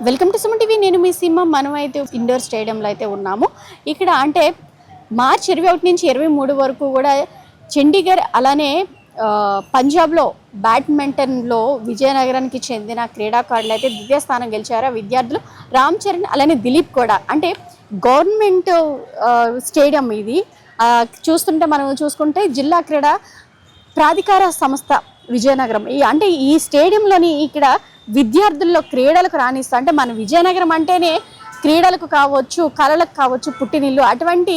Welcome to Suman TV. నేను మీ సింహం. మనం అయితే ఇండోర్ స్టేడియంలో అయితే ఉన్నాము. ఇక్కడ అంటే మార్చి 21 నుంచి 23 వరకు కూడా చండీగఢ్ అలానే పంజాబ్లో బ్యాడ్మింటన్లో విజయనగరానికి చెందిన క్రీడాకారులు అయితే ద్వితీయ స్థానం గెలిచారు. విద్యార్థులు రామ్ చరణ్ అలానే దిలీప్ కూడా. అంటే గవర్నమెంట్ స్టేడియం ఇది. చూస్తుంటే మనం చూసుకుంటే జిల్లా క్రీడా ప్రాధికార సంస్థ విజయనగరం అంటే ఈ స్టేడియంలోని ఇక్కడ విద్యార్థుల్లో క్రీడలకు రాణిస్తా అంటే మన విజయనగరం అంటేనే క్రీడలకు కావచ్చు, కళలకు కావచ్చు పుట్టినిల్లు. అటువంటి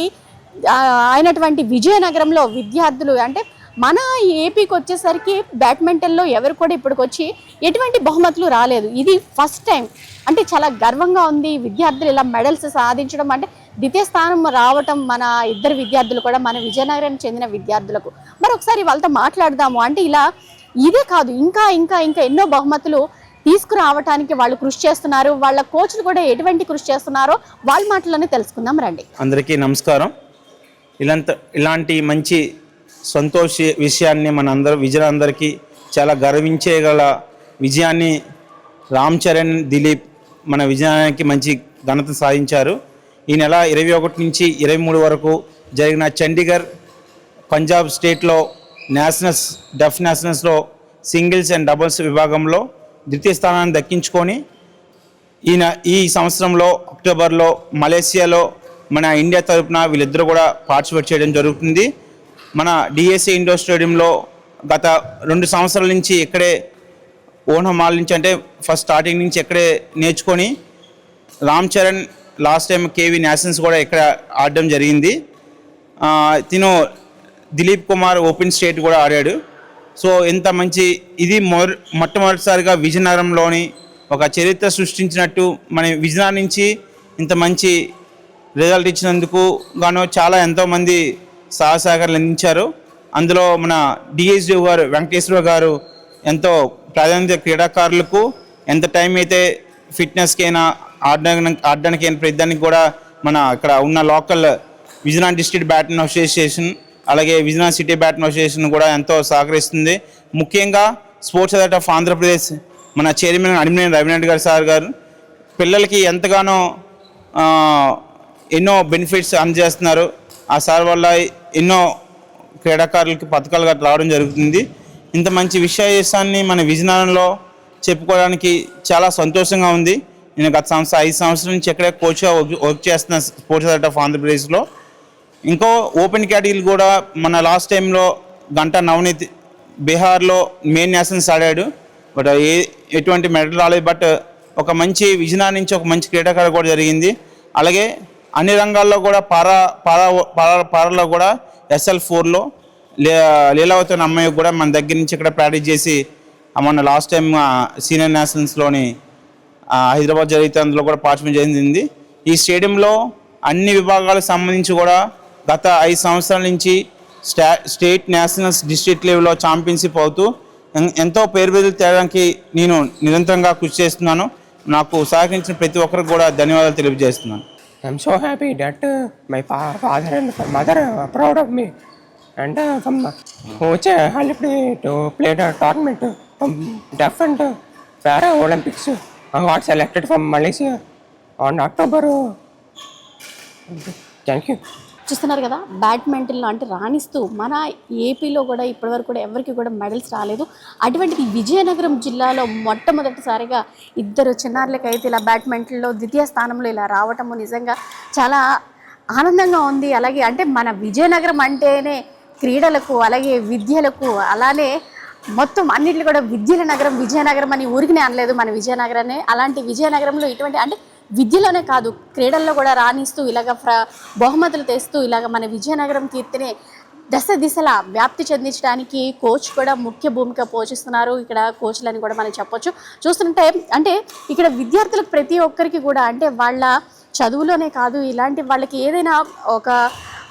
అయినటువంటి విజయనగరంలో విద్యార్థులు అంటే మన ఏపీకి వచ్చేసరికి బ్యాడ్మింటన్లో ఎవరు కూడా ఇప్పటికొచ్చి ఎటువంటి బహుమతులు రాలేదు. ఇది ఫస్ట్ టైం. అంటే చాలా గర్వంగా ఉంది. విద్యార్థులు ఇలా మెడల్స్ సాధించడం అంటే ద్వితీయ స్థానం రావటం మన ఇద్దరు విద్యార్థులు కూడా మన విజయనగరానికి చెందిన విద్యార్థులకు. మరొకసారి వాళ్ళతో మాట్లాడదాము. అంటే ఇలా ఇదే కాదు, ఇంకా ఇంకా ఇంకా ఎన్నో బహుమతులు తీసుకురావటానికి వాళ్ళు కృషి చేస్తున్నారు. వాళ్ళ కోచ్లు కూడా ఎటువంటి కృషి చేస్తున్నారో వాళ్ళ మాటలోనే తెలుసుకుందాం రండి. అందరికీ నమస్కారం. ఇలాంటి మంచి సంతోష విషయాన్ని మనందరూ విజయులందరికీ చాలా గర్వించేగల విజయాన్ని రామ్ చరణ్, దిలీప్ మన విజయానికి మంచి ఘనత సాధించారు. ఈ నెల 21 నుంచి 23 వరకు జరిగిన చండీగఢ్ పంజాబ్ స్టేట్లో డెఫ్ నేషనల్స్లో సింగిల్స్ అండ్ డబుల్స్ విభాగంలో ద్వితీయ స్థానాన్ని దక్కించుకొని ఈ సంవత్సరంలో అక్టోబర్లో మలేసియాలో మన ఇండియా తరఫున వీళ్ళిద్దరూ కూడా పార్టిసిపేట్ చేయడం జరుగుతుంది. మన డిఎస్ఏ ఇండోర్ స్టేడియంలో గత 2 సంవత్సరాల నుంచి ఇక్కడే ఓనమాల్ నుంచి అంటే ఫస్ట్ స్టార్టింగ్ నుంచి ఇక్కడే నేర్చుకొని Ram Charan last time KV nationals కూడా ఇక్కడ ఆడడం జరిగింది. తిను దిలీప్ కుమార్ ఓపెన్ స్టేట్ కూడా ఆడాడు. సో ఎంత మంచి ఇది మొట్టమొదటిసారిగా విజయనగరంలోని ఒక చరిత్ర సృష్టించినట్టు మన విజయనగరం నుంచి ఇంత మంచి రిజల్ట్ ఇచ్చినందుకు గాను ఎంతోమంది సహకారాలు అందించారు. అందులో మన డిఎస్డి గారు వెంకటేశ్వర గారు ఎంతో ప్రాధాన్యత క్రీడాకారులకు ఎంత టైం అయితే ఫిట్నెస్కైనా ఆడడానికైనా ప్రతిదానికి కూడా మన ఇక్కడ ఉన్న local Vizianagaram district badminton association అలాగే విజయనగరం సిటీ బ్యాడ్మింటన్ అసోసియేషన్ కూడా ఎంతో సహకరిస్తుంది. ముఖ్యంగా స్పోర్ట్స్ అథారిటీ ఆఫ్ ఆంధ్రప్రదేశ్ మన చైర్మన్ అడిమినేని రవినాథ్ గారు సార్ గారు పిల్లలకి ఎంతగానో ఎన్నో బెనిఫిట్స్ అందజేస్తున్నారు. ఆ సార్ వల్ల ఎన్నో క్రీడాకారులకి పథకాలు గట్రా రావడం జరుగుతుంది. ఇంత మంచి విషయాన్ని మన విజయనగరంలో చెప్పుకోవడానికి చాలా సంతోషంగా ఉంది. నేను గత 5 సంవత్సరాల నుంచి ఎక్కడే కోచ్గా వర్క్ చేస్తున్న స్పోర్ట్స్ అథారిటీ ఆఫ్ ఆంధ్రప్రదేశ్లో. ఇంకో ఓపెన్ కేటగిరీలు కూడా మన లాస్ట్ టైంలో గంటా నవనీత్ బీహార్లో మెయిన్ నేషనల్స్ ఆడాడు. బట్ ఎటువంటి మెడల్ రాలేదు. బట్ ఒక మంచి విజయనగరం నుంచి ఒక మంచి క్రీడాకారు కూడా జరిగింది. అలాగే అన్ని రంగాల్లో కూడా పారాలో కూడా SL4లో లీలావతి అమ్మాయి కూడా మన దగ్గర నుంచి ఇక్కడ ప్రాక్టీస్ చేసి మొన్న లాస్ట్ టైం సీనియర్ నేషనల్స్లోని హైదరాబాద్ జరిగితే అందులో కూడా పార్టిసిపేట్ జరిగింది. ఈ స్టేడియంలో అన్ని విభాగాలకు సంబంధించి కూడా గత 5 సంవత్సరాల నుంచి స్టేట్ నేషనల్స్ డిస్ట్రిక్ట్ లెవెల్లో ఛాంపియన్షిప్ అవుతూ ఎంతో పేరు తేడానికి నేను నిరంతరంగా కృషి చేస్తున్నాను. నాకు సహకరించిన ప్రతి ఒక్కరికి కూడా ధన్యవాదాలు తెలియజేస్తున్నాను. I'm so happy that my father and mother are proud of me. And from coach helped me to play the tournament from deaf and para Olympics. I got selected from Malaysia on October. Thank you. చూస్తున్నారు కదా, బ్యాడ్మింటన్లో అంటే రాణిస్తూ మన ఏపీలో కూడా ఇప్పటివరకు కూడా ఎవరికి కూడా మెడల్స్ రాలేదు. అటువంటిది విజయనగరం జిల్లాలో మొట్టమొదటిసారిగా ఇద్దరు చిన్నారులకైతే ఇలా బ్యాడ్మింటన్లో ద్వితీయ స్థానంలో ఇలా రావటము నిజంగా చాలా ఆనందంగా ఉంది. అలాగే అంటే మన విజయనగరం అంటేనే క్రీడలకు అలాగే విద్యలకు అలానే మొత్తం అన్నింటిలో కూడా విద్యల నగరం విజయనగరం అని ఊరికినే అనలేదు మన విజయనగరాన్ని. అలాంటి విజయనగరంలో ఇటువంటి అంటే విద్యలోనే కాదు క్రీడల్లో కూడా రాణిస్తూ ఇలాగ బహుమతులు తెస్తూ ఇలాగ మన విజయనగరం కీర్తిని దిశలా వ్యాప్తి చెందించడానికి కోచ్ కూడా ముఖ్య భూమిక పోషిస్తున్నారు. ఇక్కడ కోచ్లని కూడా మనం చెప్పొచ్చు. చూస్తుంటే అంటే ఇక్కడ విద్యార్థులకు ప్రతి ఒక్కరికి కూడా అంటే వాళ్ళ చదువులోనే కాదు ఇలాంటి వాళ్ళకి ఏదైనా ఒక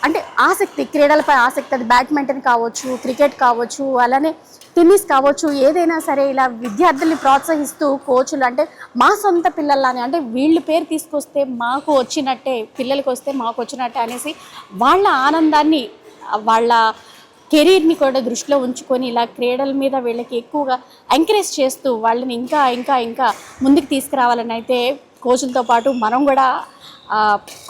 అంటే ఆసక్తి క్రీడలపై ఆసక్తి, అది బ్యాడ్మింటన్ కావచ్చు, క్రికెట్ కావచ్చు, అలానే టెన్నిస్ కావచ్చు, ఏదైనా సరే ఇలా విద్యార్థుల్ని ప్రోత్సహిస్తూ కోచ్లు అంటే మా సొంత పిల్లల్లానే అంటే వీళ్ళు పేరు తీసుకొస్తే మాకు వచ్చినట్టే, పిల్లలకి వస్తే మాకు వచ్చినట్టే అనేసి వాళ్ళ ఆనందాన్ని వాళ్ళ కెరీర్ని కూడా దృష్టిలో ఉంచుకొని ఇలా క్రీడల మీద వీళ్ళకి ఎక్కువగా ఎంకరేజ్ చేస్తూ వాళ్ళని ఇంకా ఇంకా ఇంకా ముందుకు తీసుకురావాలని అయితే కోచ్లతో పాటు మనం కూడా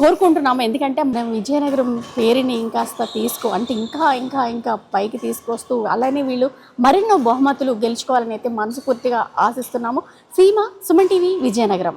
కోరుకుంటున్నాము. ఎందుకంటే మనం విజయనగరం పేరుని ఇంకాస్త అంటే ఇంకా ఇంకా ఇంకా పైకి తీసుకొస్తూ అలానే వీళ్ళు మరెన్నో బహుమతులు గెలుచుకోవాలని అయితే మనస్ఫూర్తిగా ఆశిస్తున్నాము. సీమ, సుమన్ టీవీ, విజయనగరం.